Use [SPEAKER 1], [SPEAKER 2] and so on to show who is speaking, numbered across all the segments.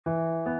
[SPEAKER 1] Hello,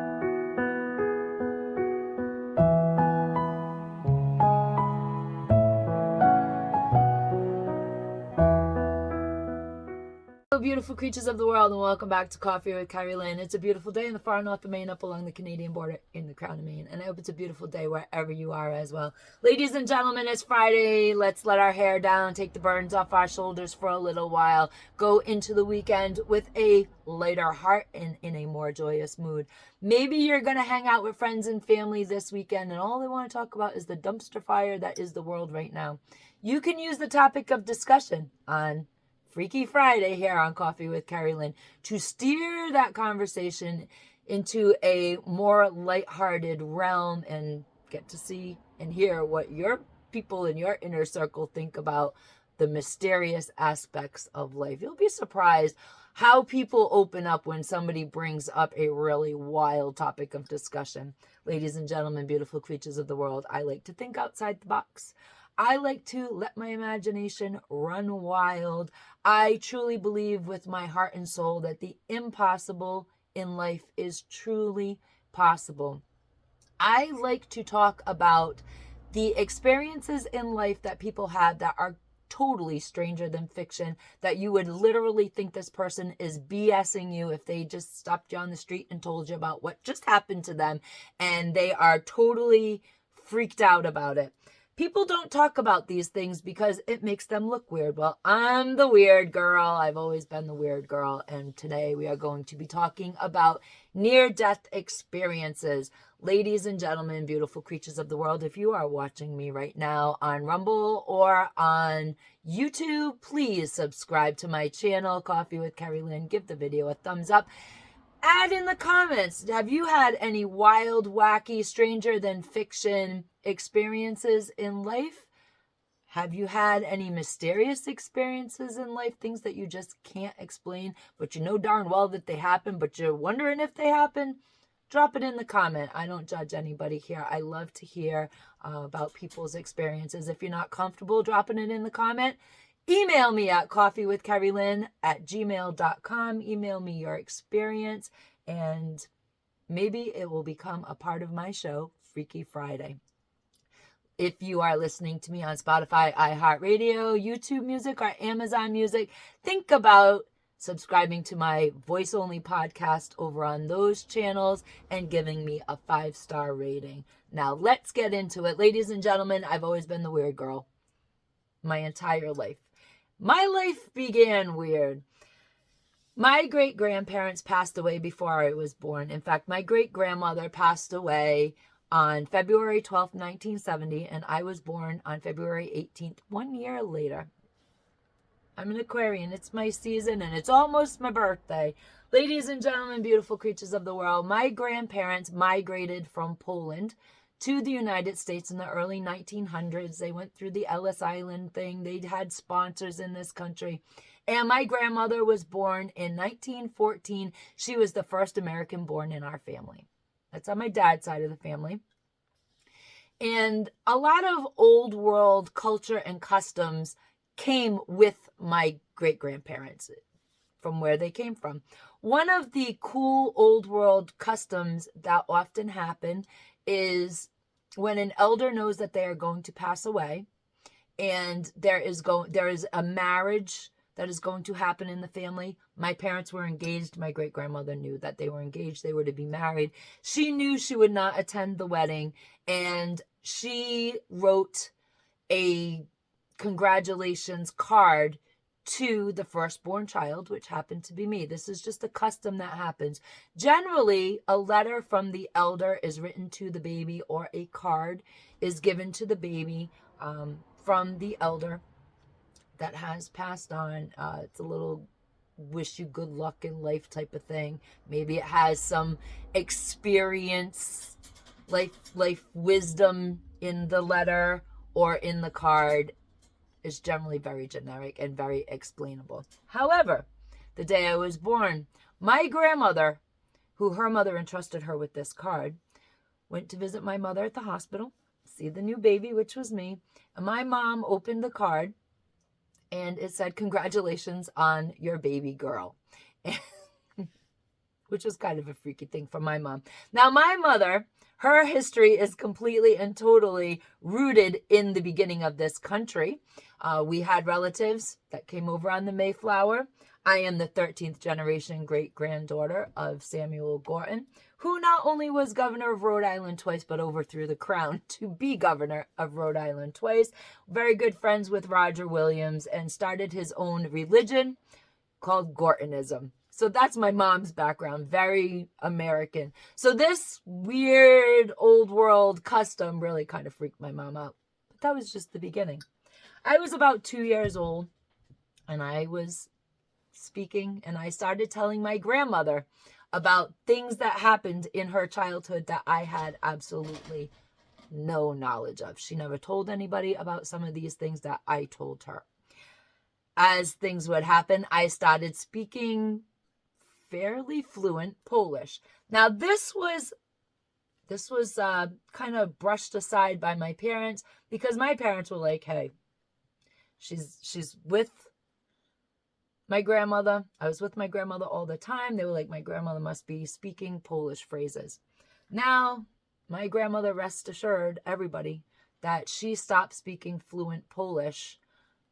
[SPEAKER 1] beautiful creatures of the world, and welcome back to Coffee with Kerri-Lynn. It's a beautiful day in the far north of Maine, up along the Canadian border in the crown of Maine, and I hope it's a beautiful day wherever you are as well. Ladies and gentlemen, it's Friday. Let's let our hair down, take the burdens off our shoulders for a little while, go into the weekend with a lighter heart and in a more joyous mood. Maybe you're going to hang out with friends and family this weekend, and all they want to talk about is the dumpster fire that is the world right now. You can use the topic of discussion on Freaky Friday here on Coffee with Kerri-Lynn to steer that conversation into a more lighthearted realm and get to see and hear what your people in your inner circle think about the mysterious aspects of life. You'll be surprised how people open up when somebody brings up a really wild topic of discussion. Ladies and gentlemen, beautiful creatures of the world, I like to think outside the box. I like to let my imagination run wild. I truly believe with my heart and soul that the impossible in life is truly possible. I like to talk about the experiences in life that people have that are totally stranger than fiction, that you would literally think this person is BSing you if they just stopped you on the street and told you about what just happened to them, and they are totally freaked out about it. People don't talk about these things because it makes them look weird. Well, I'm the weird girl. I've always been the weird girl. And today we are going to be talking about near-death experiences. Ladies and gentlemen, beautiful creatures of the world, if you are watching me right now on Rumble or on YouTube, please subscribe to my channel, Coffee with Kerri-Lynn. Give the video a thumbs up. Add in the comments, have you had any wild, wacky, stranger than fiction experiences in life? Have you had any mysterious experiences in life? Things that you just can't explain, but you know darn well that they happen, but you're wondering if they happen? Drop it in the comment. I don't judge anybody here. I love to hear about people's experiences. If you're not comfortable dropping it in the comment, email me at coffeewithkerrilynn@gmail.com. Email me your experience, and maybe it will become a part of my show, Freaky Friday. If you are listening to me on Spotify, iHeartRadio, YouTube Music, or Amazon Music, think about subscribing to my voice-only podcast over on those channels and giving me a 5-star rating. Now, let's get into it. Ladies and gentlemen, I've always been the weird girl my entire life. My life began weird. My great-grandparents passed away before I was born. In fact, my great-grandmother passed away on February 12th, 1970, and I was born on February 18th, 1 year later. I'm an Aquarian. It's my season, and it's almost my birthday. Ladies and gentlemen, beautiful creatures of the world, my grandparents migrated from Poland to the United States in the early 1900s. They went through the Ellis Island thing. They had sponsors in this country. And my grandmother was born in 1914. She was the first American born in our family. That's on my dad's side of the family. And a lot of old world culture and customs came with my great-grandparents from where they came from. One of the cool old world customs that often happen is when an elder knows that they are going to pass away, and there is a marriage that is going to happen in the family. My parents were engaged. My great-grandmother knew that they were engaged. They were to be married. She knew she would not attend the wedding, and she wrote a congratulations card to the firstborn child, which happened to be me. This is just a custom that happens. Generally, a letter from the elder is written to the baby, or a card is given to the baby from the elder that has passed on. It's a little wish you good luck in life type of thing. Maybe it has some experience, life wisdom in the letter or in the card. Is generally very generic and very explainable. However, the day I was born, my grandmother, who her mother entrusted her with this card, went to visit my mother at the hospital, see the new baby, which was me, and my mom opened the card, and it said, "Congratulations on your baby girl," which was kind of a freaky thing for my mom. Now, my mother, her history is completely and totally rooted in the beginning of this country. We had relatives that came over on the Mayflower. I am the 13th generation great-granddaughter of Samuel Gorton, who not only was governor of Rhode Island twice, but overthrew the crown to be governor of Rhode Island twice. Very good friends with Roger Williams, and started his own religion called Gortonism. So that's my mom's background, very American. So this weird old world custom really kind of freaked my mom out. But that was just the beginning. I was about 2 years old, and I was speaking, and I started telling my grandmother about things that happened in her childhood that I had absolutely no knowledge of. She never told anybody about some of these things that I told her. As things would happen, I started speaking fairly fluent Polish. Now, this was kind of brushed aside by my parents, because my parents were like, hey, she's with my grandmother. I was with my grandmother all the time. They were like, my grandmother must be speaking Polish phrases. Now, my grandmother, rest assured, everybody, that she stopped speaking fluent Polish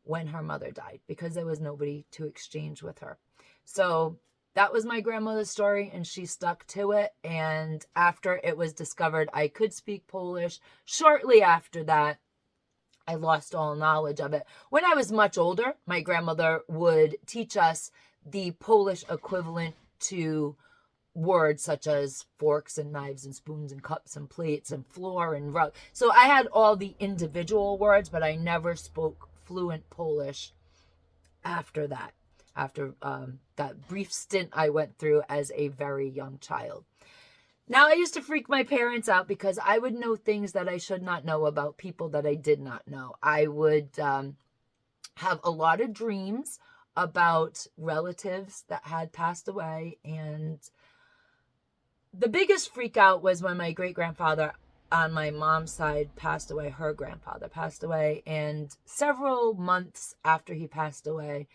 [SPEAKER 1] when her mother died, because there was nobody to exchange with her. So that was my grandmother's story, and she stuck to it. And after it was discovered I could speak Polish, shortly after that, I lost all knowledge of it. When I was much older, my grandmother would teach us the Polish equivalent to words such as forks and knives and spoons and cups and plates and floor and rug. So I had all the individual words, but I never spoke fluent Polish after that, after that brief stint I went through as a very young child. Now, I used to freak my parents out because I would know things that I should not know about people that I did not know. I would have a lot of dreams about relatives that had passed away. And the biggest freak out was when my great-grandfather on my mom's side passed away. Her grandfather passed away. And several months after he passed away,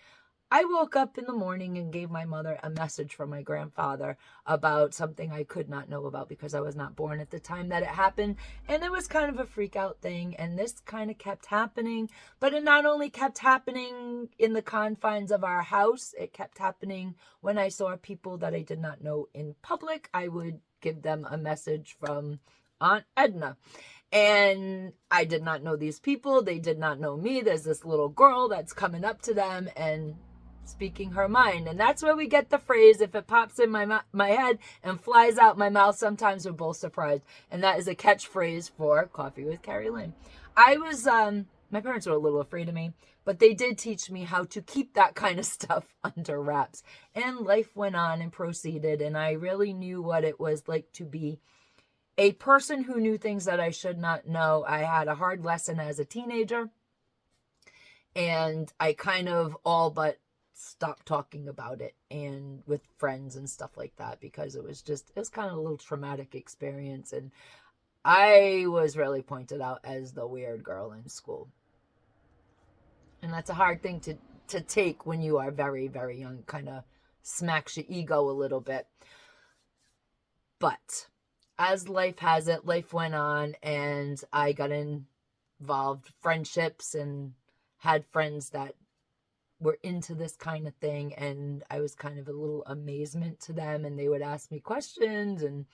[SPEAKER 1] I woke up in the morning and gave my mother a message from my grandfather about something I could not know about because I was not born at the time that it happened. And it was kind of a freak out thing. And this kind of kept happening. But it not only kept happening in the confines of our house, it kept happening when I saw people that I did not know in public. I would give them a message from Aunt Edna. And I did not know these people. They did not know me. There's this little girl that's coming up to them and speaking her mind. And that's where we get the phrase, if it pops in my head and flies out my mouth, sometimes we're both surprised. And that is a catchphrase for Coffee with Kerri-Lynn. I was, my parents were a little afraid of me, but they did teach me how to keep that kind of stuff under wraps. And life went on and proceeded. And I really knew what it was like to be a person who knew things that I should not know. I had a hard lesson as a teenager. And I kind of all but stopped talking about it and with friends and stuff like that, because it was kind of a little traumatic experience. And I was really pointed out as the weird girl in school. And that's a hard thing to take when you are very, very young. Kind of smacks your ego a little bit. But as life has it, life went on, and I got involved friendships and had friends that were into this kind of thing, and I was kind of a little amazement to them, and they would ask me questions, and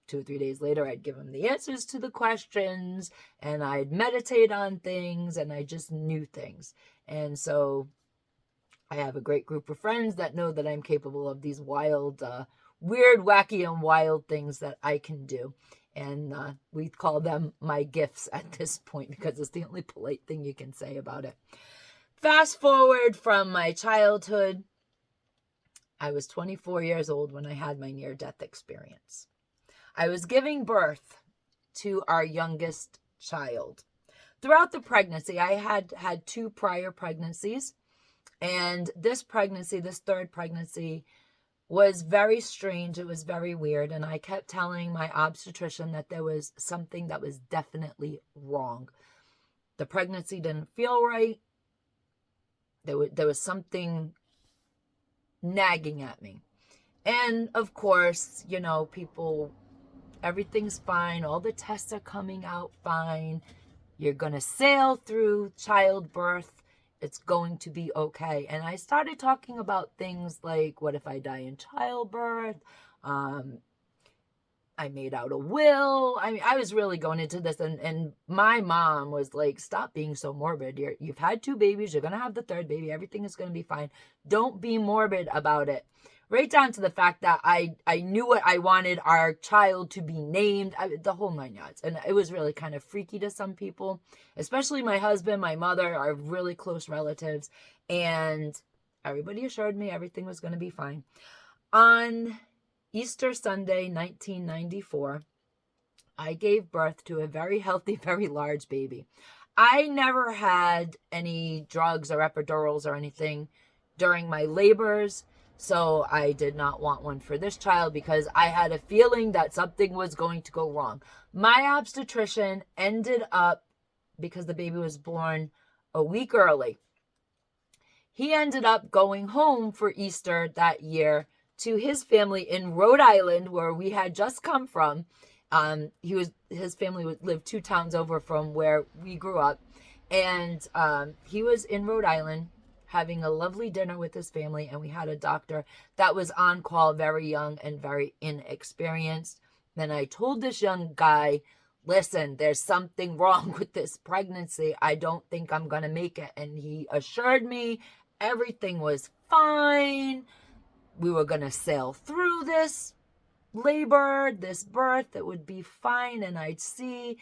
[SPEAKER 1] 2 or 3 days later I'd give them the answers to the questions, and I'd meditate on things, and I just knew things. And so I have a great group of friends that know that I'm capable of these wild, weird, wacky, and wild things that I can do. And we call them my gifts at this point, because it's the only polite thing you can say about it. Fast forward from my childhood, I was 24 years old when I had my near-death experience. I was giving birth to our youngest child. Throughout the pregnancy, I had 2 prior pregnancies, and this pregnancy, this third pregnancy, was very strange. It was very weird, and I kept telling my obstetrician that there was something that was definitely wrong. The pregnancy didn't feel right. There was something nagging at me. And of course, people, everything's fine. All the tests are coming out fine. You're going to sail through childbirth. It's going to be okay. And I started talking about things like, what if I die in childbirth? I made out a will. I mean, I was really going into this, and my mom was like, stop being so morbid. You've had 2 babies. You're going to have the 3rd baby. Everything is going to be fine. Don't be morbid about it. Right down to the fact that I knew what I wanted our child to be named, the whole 9 yards. And it was really kind of freaky to some people, especially my husband, my mother, are really close relatives. And everybody assured me everything was going to be fine. On Easter Sunday, 1994, I gave birth to a very healthy, very large baby. I never had any drugs or epidurals or anything during my labors, so I did not want one for this child because I had a feeling that something was going to go wrong. My obstetrician ended up, because the baby was born a week early, he ended up going home for Easter that year to his family in Rhode Island, where we had just come from. His family lived 2 towns over from where we grew up, and he was in Rhode Island having a lovely dinner with his family, and we had a doctor that was on call, very young and very inexperienced. And I told this young guy, listen, there's something wrong with this pregnancy. I don't think I'm going to make it. And he assured me everything was fine. We were going to sail through this labor, this birth. It would be fine, and I'd see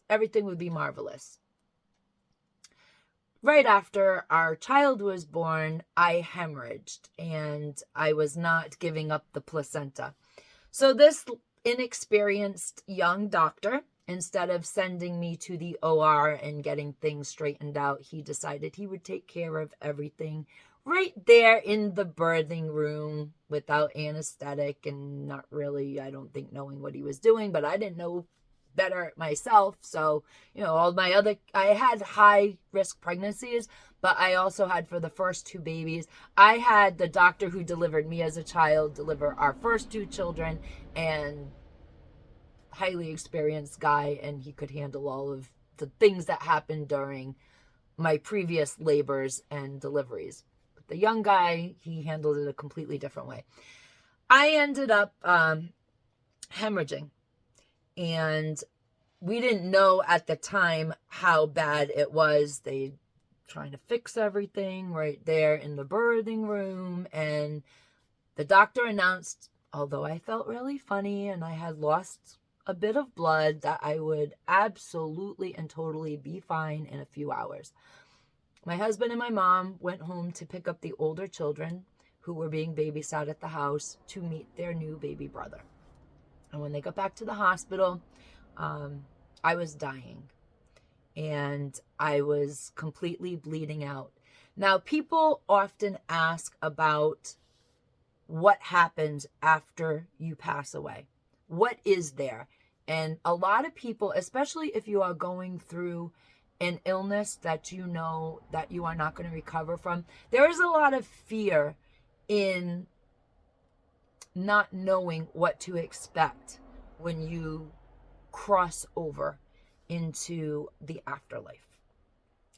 [SPEAKER 1] everything would be marvelous. Right after our child was born, I hemorrhaged, and I was not giving up the placenta. So this inexperienced young doctor, instead of sending me to the OR and getting things straightened out, he decided he would take care of everything right there in the birthing room without anesthetic, and not really, I don't think, knowing what he was doing, but I didn't know better myself. So, I had high risk pregnancies, but I also had, for the first 2 babies, I had the doctor who delivered me as a child deliver our first 2 children, and highly experienced guy, and he could handle all of the things that happened during my previous labors and deliveries. But the young guy, he handled it a completely different way. I ended up hemorrhaging, and we didn't know at the time how bad it was. They trying to fix everything right there in the birthing room, and the doctor announced, although I felt really funny and I had lost a bit of blood, that I would absolutely and totally be fine in a few hours. My husband and my mom went home to pick up the older children who were being babysat at the house to meet their new baby brother. And when they got back to the hospital, I was dying, and I was completely bleeding out. Now, people often ask about what happens after you pass away. What is there? And a lot of people, especially if you are going through an illness that you know that you are not going to recover from, there is a lot of fear in not knowing what to expect when you cross over into the afterlife.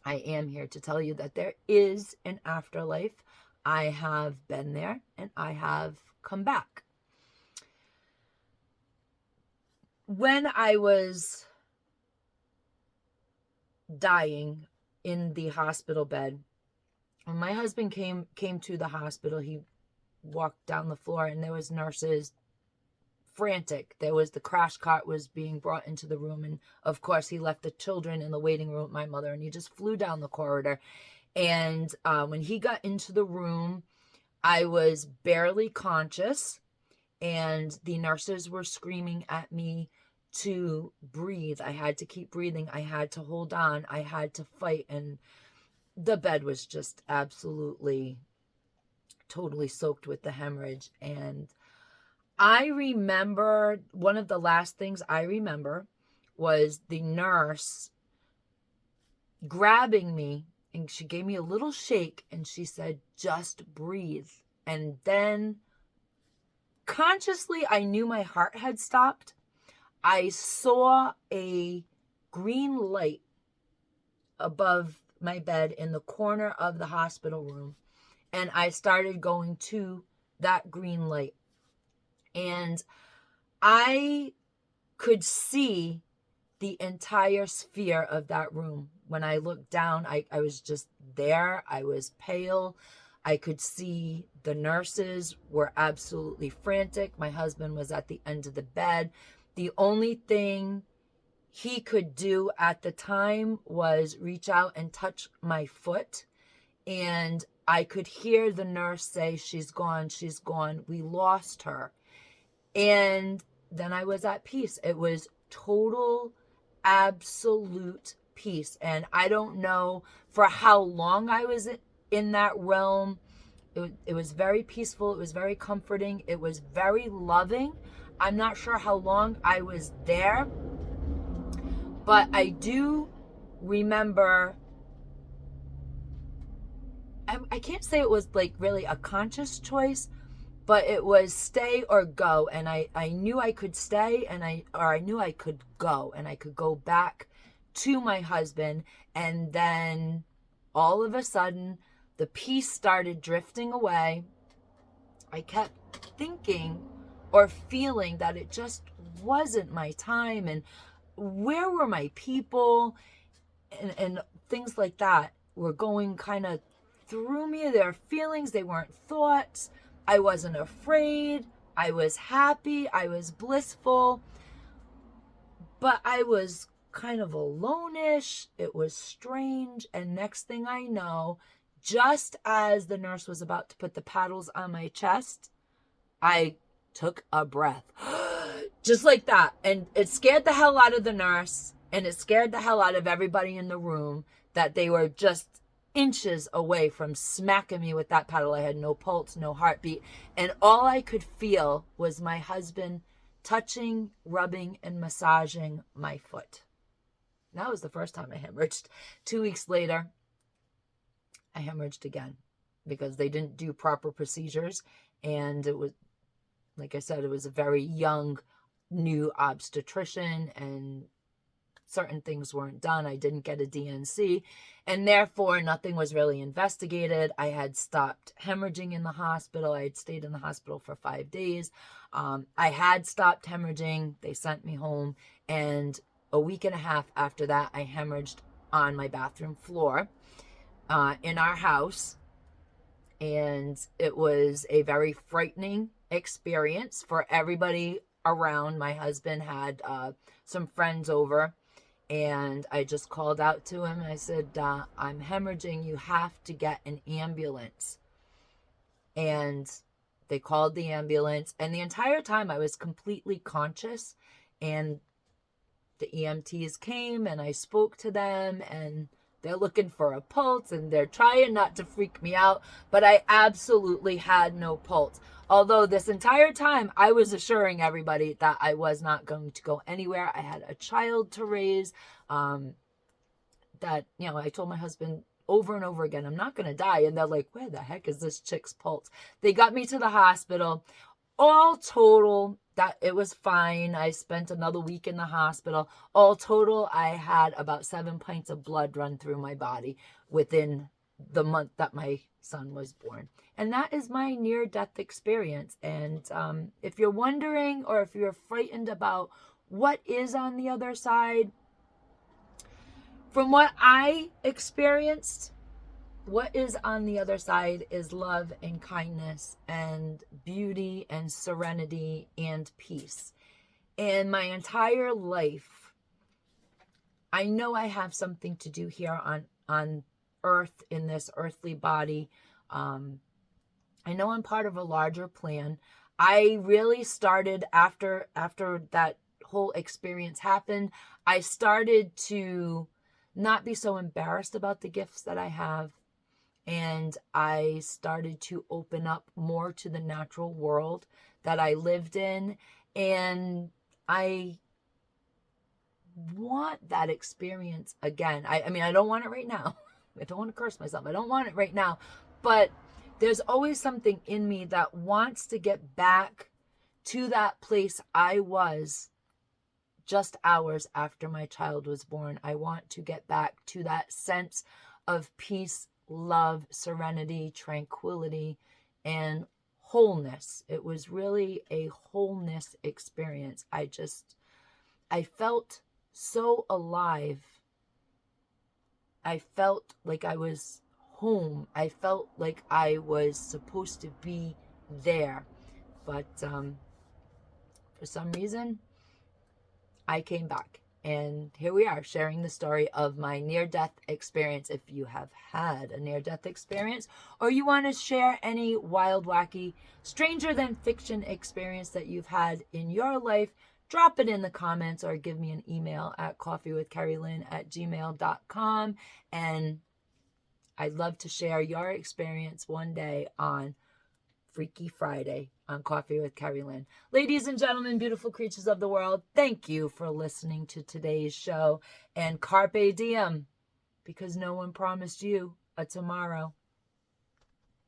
[SPEAKER 1] I am here to tell you that there is an afterlife. I have been there, and I have come back. When I was dying in the hospital bed, when my husband came to the hospital, he walked down the floor, and there was nurses frantic. There was the crash cart was being brought into the room, and of course he left the children in the waiting room with my mother, and he just flew down the corridor. And when he got into the room, I was barely conscious, and the nurses were screaming at me to breathe. I had to keep breathing. I had to hold on. I had to fight. And the bed was just absolutely, totally soaked with the hemorrhage. And I remember, one of the last things I remember was the nurse grabbing me, and she gave me a little shake, and she said, just breathe. And then consciously, I knew my heart had stopped. I saw a green light above my bed in the corner of the hospital room. And I started going to that green light. And I could see the entire sphere of that room. When I looked down, I was just there. I was pale. I could see the nurses were absolutely frantic. My husband was at the end of the bed. The only thing he could do at the time was reach out and touch my foot. And I could hear the nurse say, she's gone, we lost her. And then I was at peace. It was total, absolute peace. And I don't know for how long I was in that realm. It was very peaceful. It was very comforting. It was very loving. I'm not sure how long I was there, but I do remember, I can't say it was like really a conscious choice, but it was stay or go. And I knew I could stay, and I knew I could go, and I could go back to my husband. And then all of a sudden, the peace started drifting away. I kept thinking or feeling that it just wasn't my time, and where were my people, and things like that were going kind of through me. Their feelings, they weren't thoughts. I wasn't afraid. I was happy. I was blissful. But I was kind of alone-ish. It was strange. And next thing I know, just as the nurse was about to put the paddles on my chest, I took a breath. Just like that. And it scared the hell out of the nurse. And it scared the hell out of everybody in the room that they were just inches away from smacking me with that paddle. I had no pulse, no heartbeat. And all I could feel was my husband touching, rubbing, and massaging my foot. That was the first time I hemorrhaged. 2 weeks later, I hemorrhaged again because they didn't do proper procedures. And it was, like I said, it was a very young, new obstetrician, and certain things weren't done. I didn't get a DNC, and therefore nothing was really investigated. I had stopped hemorrhaging in the hospital. I had stayed in the hospital for 5 days. I had stopped hemorrhaging. They sent me home, and a week and a half after that, I hemorrhaged on my bathroom floor in our house. And it was a very frightening experience for everybody around. My husband had some friends over, and I just called out to him. I said, I'm hemorrhaging. You have to get an ambulance. And they called the ambulance. And the entire time I was completely conscious. And the EMTs came, and I spoke to them, and they're looking for a pulse, and they're trying not to freak me out. But I absolutely had no pulse. Although this entire time I was assuring everybody that I was not going to go anywhere. I had a child to raise. That, I told my husband over and over again, I'm not going to die. And they're like, where the heck is this chick's pulse? They got me to the hospital. All total, that it was fine. I spent another week in the hospital. All total, I had about 7 pints of blood run through my body within the month that my son was born. And that is my near-death experience. And if you're wondering, or if you're frightened about what is on the other side, from what I experienced, what is on the other side is love and kindness and beauty and serenity and peace. And my entire life, I know I have something to do here on earth, in this earthly body. I know I'm part of a larger plan. I really started after that whole experience happened, I started to not be so embarrassed about the gifts that I have. And I started to open up more to the natural world that I lived in. And I want that experience again. I mean, I don't want it right now. I don't want to curse myself. I don't want it right now. But there's always something in me that wants to get back to that place I was just hours after my child was born. I want to get back to that sense of peace, love, serenity, tranquility, and wholeness. It was really a wholeness experience. I felt so alive. I felt like I was home. I felt like I was supposed to be there. But for some reason, I came back. And here we are sharing the story of my near-death experience. If you have had a near-death experience, or you want to share any wild, wacky, stranger than fiction experience that you've had in your life, drop it in the comments or give me an email at coffeewithkerrilynn@gmail.com. And I'd love to share your experience one day on Freaky Friday on Coffee with Kerri-Lynn. Ladies and gentlemen, beautiful creatures of the world, thank you for listening to today's show. And carpe diem, because no one promised you a tomorrow.